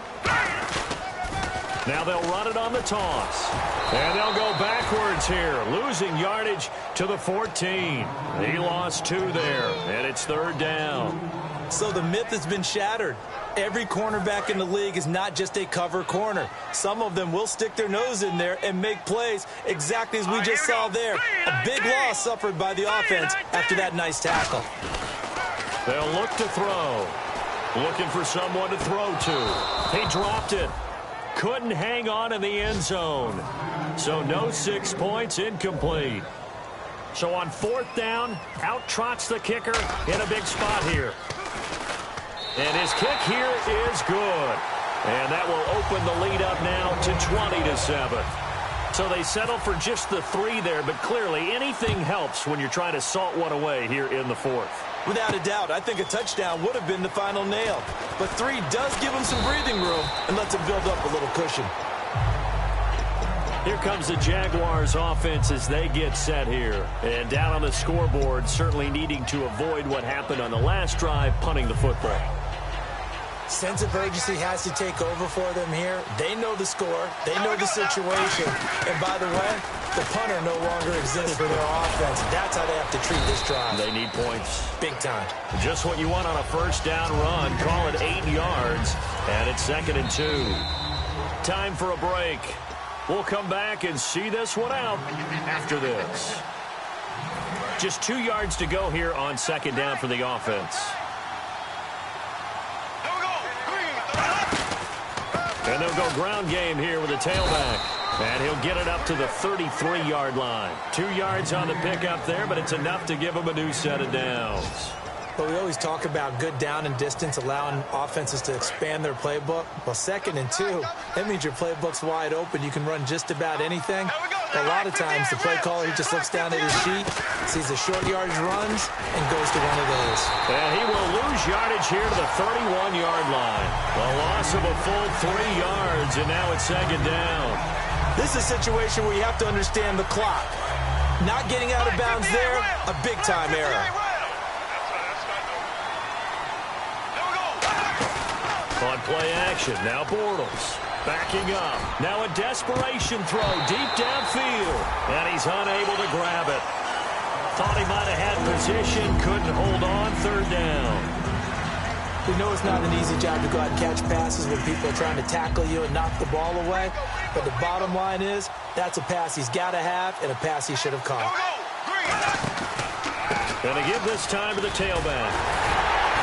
[SPEAKER 3] Now they'll run it on the toss. And they'll go backwards here, losing yardage to the 14. He lost 2 there, and it's 3rd down.
[SPEAKER 4] So the myth has been shattered. Every cornerback in the league is not just a cover corner. Some of them will stick their nose in there and make plays exactly as we just saw there. A big loss suffered by the offense after that nice tackle.
[SPEAKER 3] They'll look to throw. Looking for someone to throw to. He dropped it. Couldn't hang on in the end zone. So no 6 points, incomplete. So on 4th down, out trots the kicker in a big spot here. And his kick here is good. And that will open the lead up now to 20-7. So they settle for just the 3 there, but clearly anything helps when you're trying to salt one away here in the 4th.
[SPEAKER 4] Without a doubt, I think a touchdown would have been the final nail. But 3 does give them some breathing room and lets them build up a little cushion.
[SPEAKER 3] Here comes the Jaguars offense as they get set here. And down on the scoreboard, certainly needing to avoid what happened on the last drive, punting the football.
[SPEAKER 4] Sense of urgency has to take over for them here. They know the score. They know the situation. And by the way, the punter no longer exists for their offense. That's how they have to treat this drive.
[SPEAKER 3] They need points.
[SPEAKER 4] Big time.
[SPEAKER 3] Just what you want on a first down run. Call it 8 yards. And it's 2nd and 2. time for a break. We'll come back and see this one out after this. Just 2 yards to go here on second down for the offense. And they'll go ground game here with a tailback. And he'll get it up to the 33-yard line. 2 yards on the pickup there, but it's enough to give him a new set of downs.
[SPEAKER 4] Well, we always talk about good down and distance, allowing offenses to expand their playbook. Well, 2nd and 2, that means your playbook's wide open. You can run just about anything. A lot of times, the play caller, he just looks down at his sheet, sees the short yardage runs, and goes to one of those.
[SPEAKER 3] And he will lose yardage here to the 31-yard line. A loss of a full 3 yards, and now it's second down.
[SPEAKER 4] This is a situation where you have to understand the clock. Not getting out of bounds there, a big-time error.
[SPEAKER 3] On play action, now Bortles. Backing up. Now a desperation throw deep downfield. And he's unable to grab it. Thought he might have had position. Couldn't hold on. 3rd down.
[SPEAKER 4] We know it's not an easy job to go out and catch passes when people are trying to tackle you and knock the ball away. But the bottom line is, that's a pass he's got to have and a pass he should have caught.
[SPEAKER 3] Going to give this time to the tailback.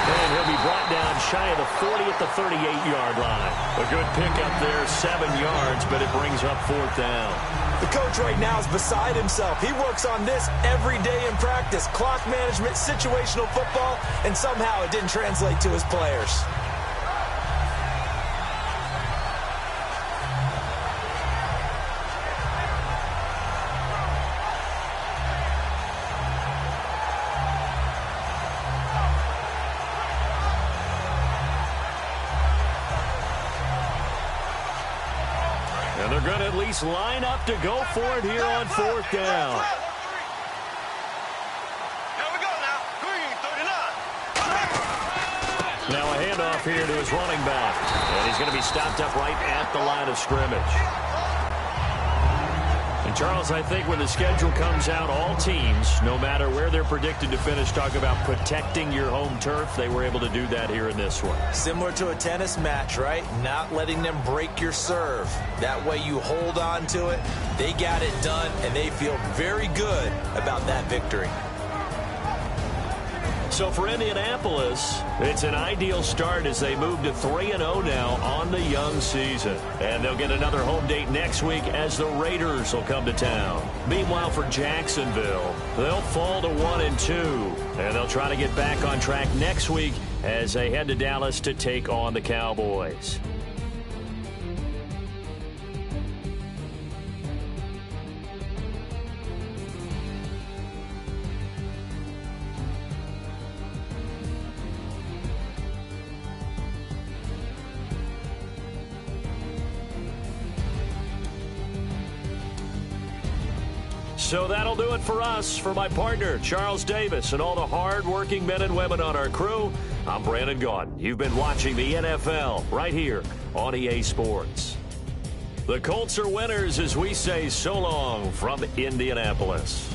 [SPEAKER 3] And he'll be brought down shy of the 40 at the 38-yard line. A good pickup there, 7 yards, but it brings up 4th down.
[SPEAKER 4] The coach right now is beside himself. He works on this every day in practice. Clock management, situational football, and somehow it didn't translate to his players.
[SPEAKER 3] And they're going to at least line up to go for it here on 4th down.
[SPEAKER 5] Here we go now. Green, 39.
[SPEAKER 3] Now a handoff here to his running back. And he's going to be stopped up right at the line of scrimmage. And Charles, I think when the schedule comes out, all teams, no matter where they're predicted to finish, talk about protecting your home turf. They were able to do that here in this one.
[SPEAKER 4] Similar to a tennis match, right? Not letting them break your serve. That way you hold on to it. They got it done, and they feel very good about that victory.
[SPEAKER 3] So for Indianapolis, it's an ideal start as they move to 3-0 now on the young season. And they'll get another home date next week as the Raiders will come to town. Meanwhile, for Jacksonville, they'll fall to 1-2. And they'll try to get back on track next week as they head to Dallas to take on the Cowboys. So that'll do it for us. For my partner, Charles Davis, and all the hard-working men and women on our crew, I'm Brandon Gaudin. You've been watching the NFL right here on EA Sports. The Colts are winners as we say so long from Indianapolis.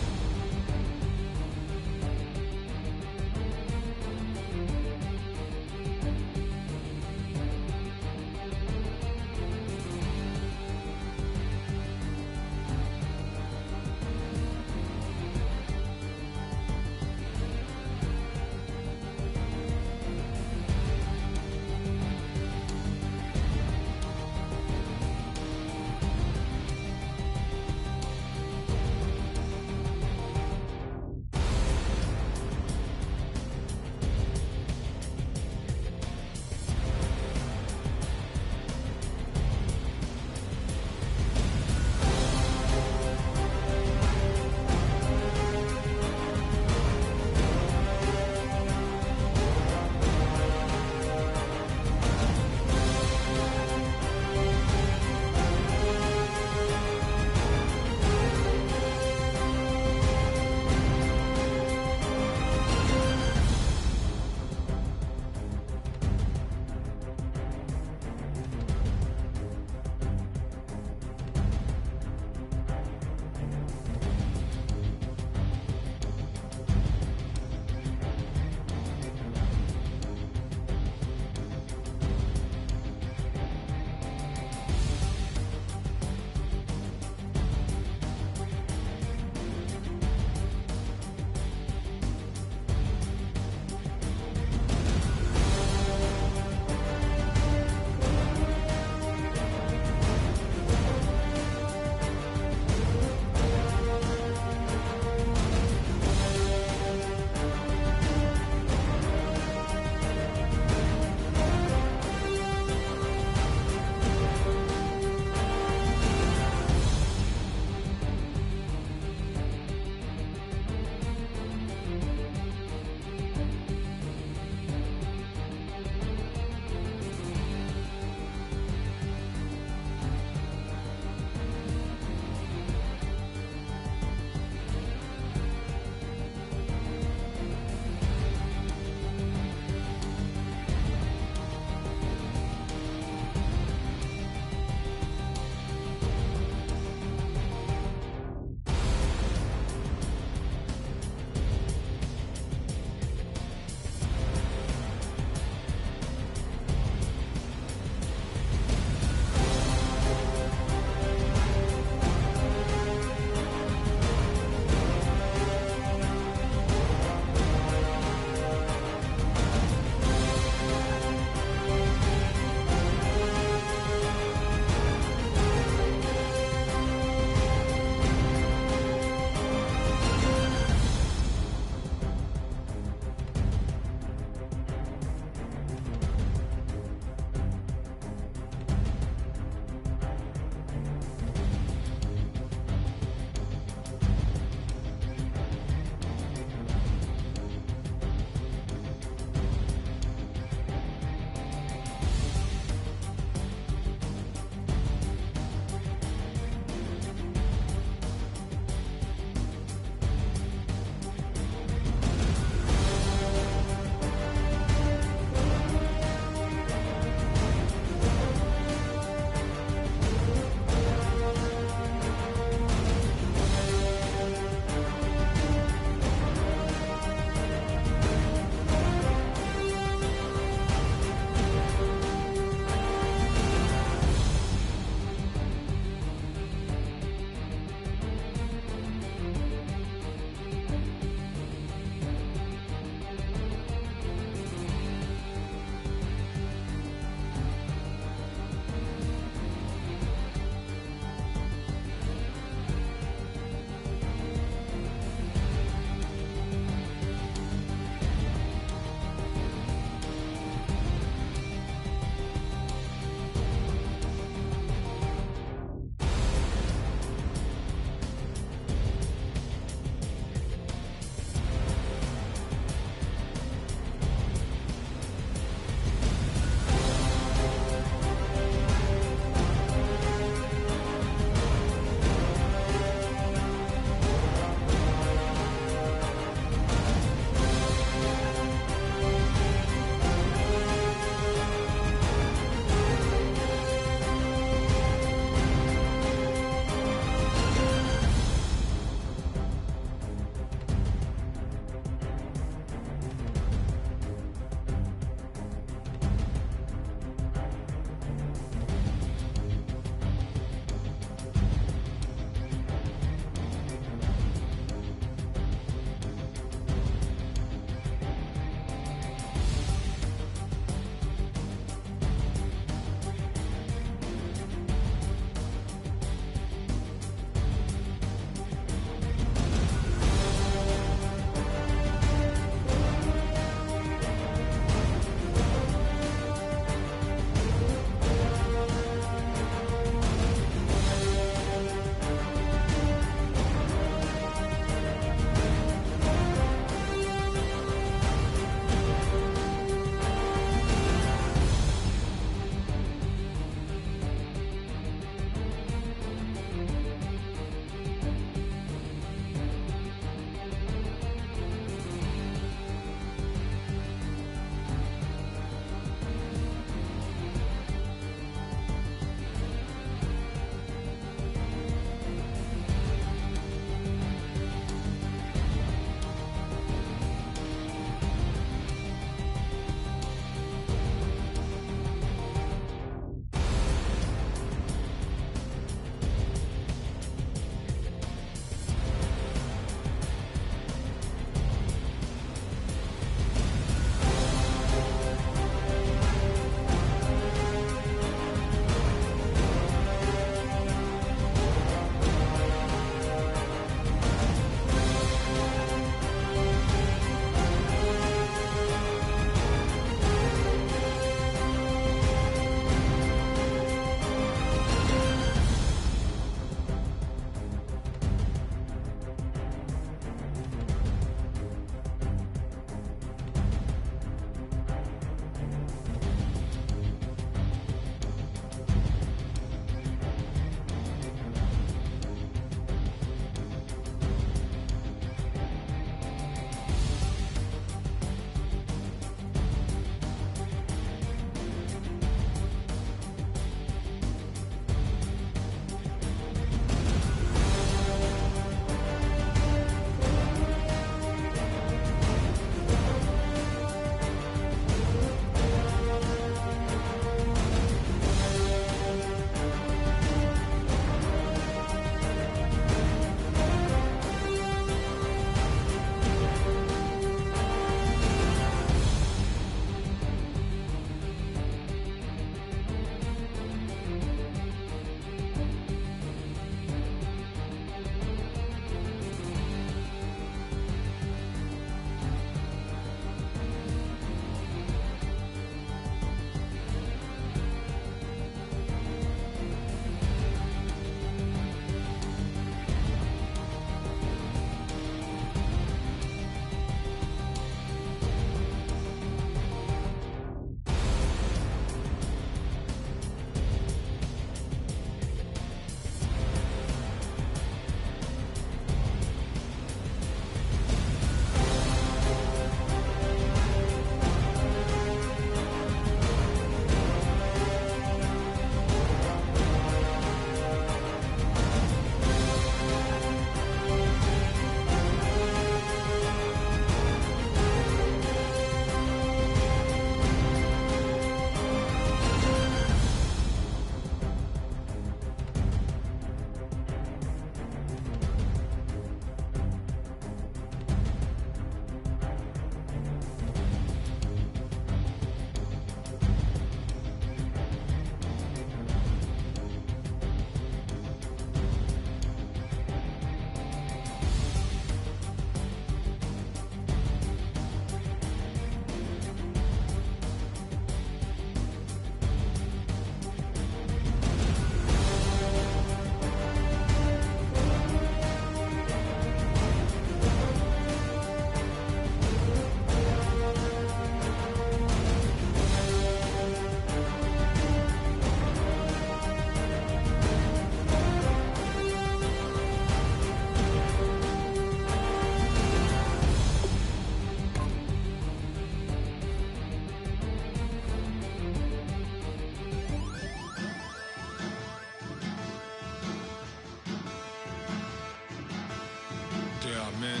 [SPEAKER 6] men,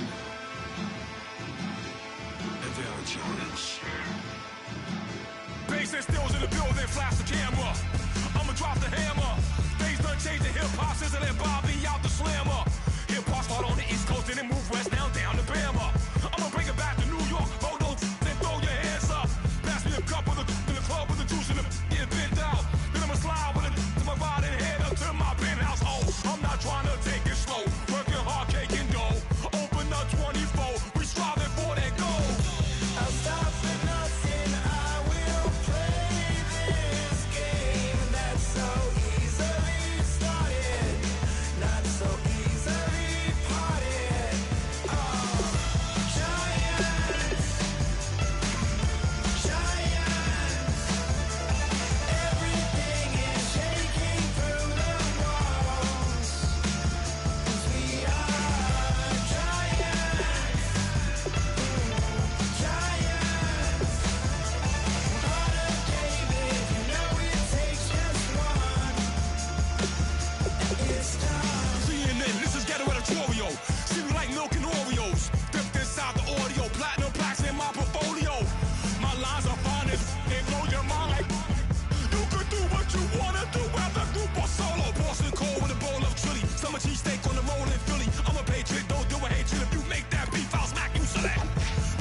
[SPEAKER 6] and they are challenged.
[SPEAKER 5] Bass and stills in the building, flash the camera. I'ma drop the hammer. Things done changed the hip-hop since I let Bobby out the slammer. Hip-hop start on the East Coast and then move west down to Bama. I'ma bring it back to New York. Hold those and throw your hands up. Pass me a cup of the in the club with the juice and the get bent out. Then I'ma slide with it to my ride and head up to my penthouse. Oh, I'm not trying to take it slow. Working hard, caking dough. Open up 24. We striving for that goal. I'll stop for nothing. I will play this game that's so easily started, not so easily parted. Oh, giants, giants. Everything is shaking through the walls. 'Cause we are giants, giants. Heart of David, you know it takes just one. And it's time. CNN, this is Ghetto Editorial. See me like milk and Oreos. Dipped inside the audio, platinum plaques in my portfolio. My lines are fine as they blow your mind like you could do what you wanna do, whether group or solo. Boston cold with a bowl of chili. Summer cheesesteak on the roll in Philly. I'm a patriot, don't do a hatred. If you make that beef, I'll smack you silly.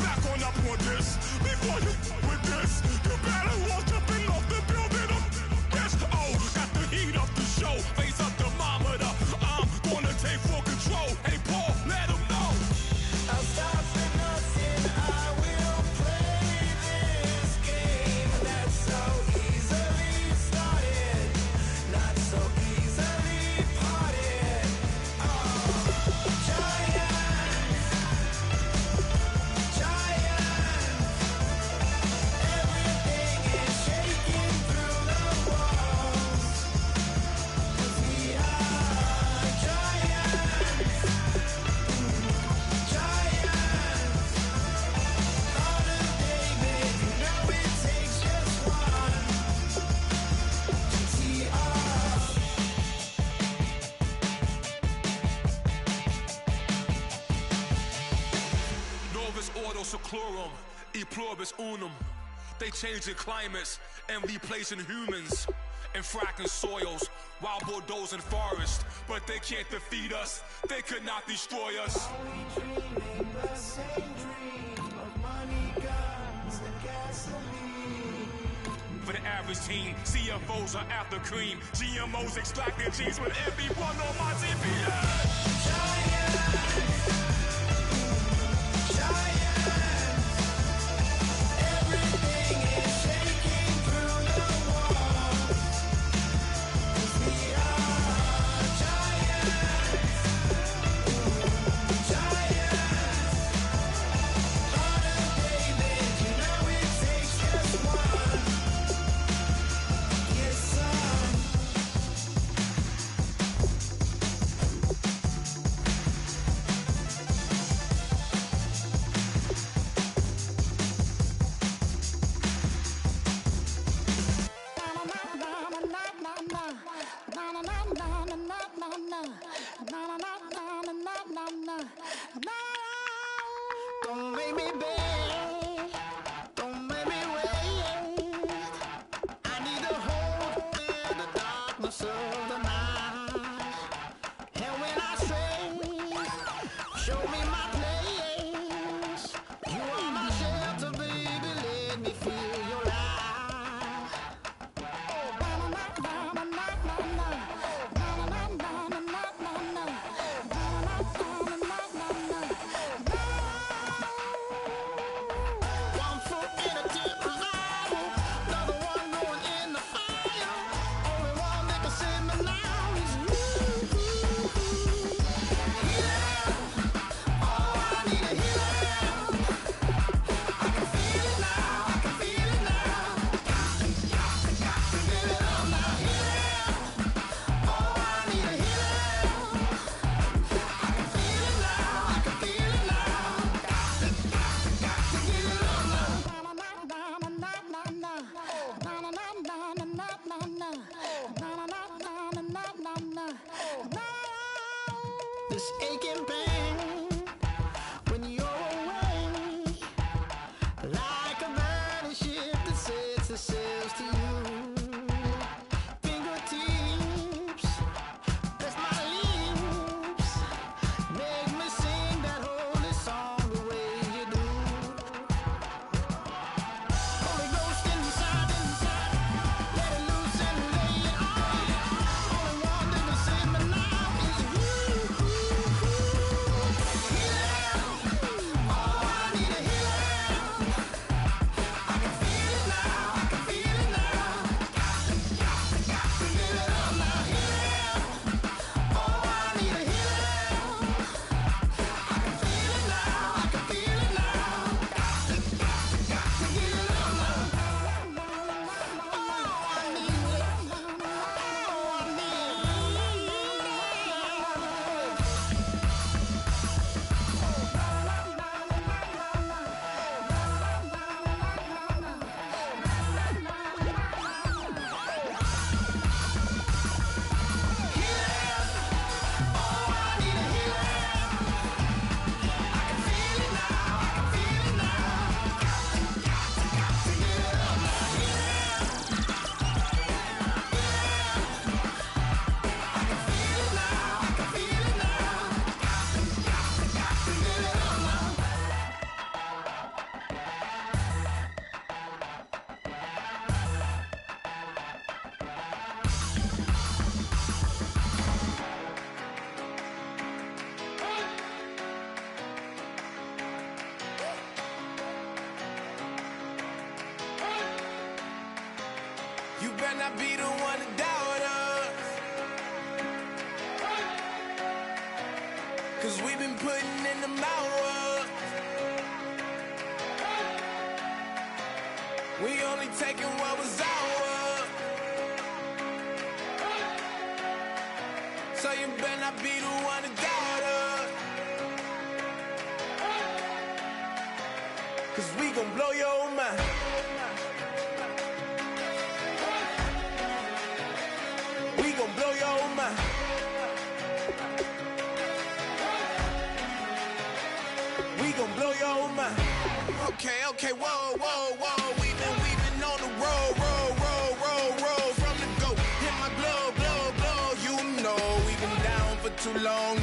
[SPEAKER 5] Back on up on this. Before you with this, you better walk up and off the building of this. Oh, got the heat up the show. Face up the thermometer. I'm gonna take full control. Hey, Paul, let him know. I'll stop for nothing. I will play this game that's so easily started, not so easily parted. Oh, giants, giants. Everything is shaking through the walls. 'Cause we are giants, giants. Heart of David, you know it takes just one. GTR. Novus ordo seclorum, e pluribus unum. They changing climates and replacing humans and fracking soils, wild bulldozing forests, but they can't defeat us. They could not destroy us. Dreaming the same dream of money, guns, and gasoline. For the average team, CFOs are after cream. GMOs extracting genes with everyone on my TV. Giants, giants. Everything is shaking through the walls. 'Cause we are giants, giants. Heart of David, you know it takes just one. Get some. Don't make me beg, don't make me wait. I need to hold in the darkness of the night. And when I stray, show me my place. You are my shelter, baby, let me feel your light. One foot in a deep revival, another one going in the fire. Only one that can save me now is you. Yeah.
[SPEAKER 1] putting in the mouth. We only taking what was ours. So you better not be the one to doubt us. 'Cause we gon' blow your mind. We gon' blow your mind. We gon' blow your mind. Okay, whoa, whoa, whoa. We've been on the road, from the go. Hit my blow. You know we've been down for too long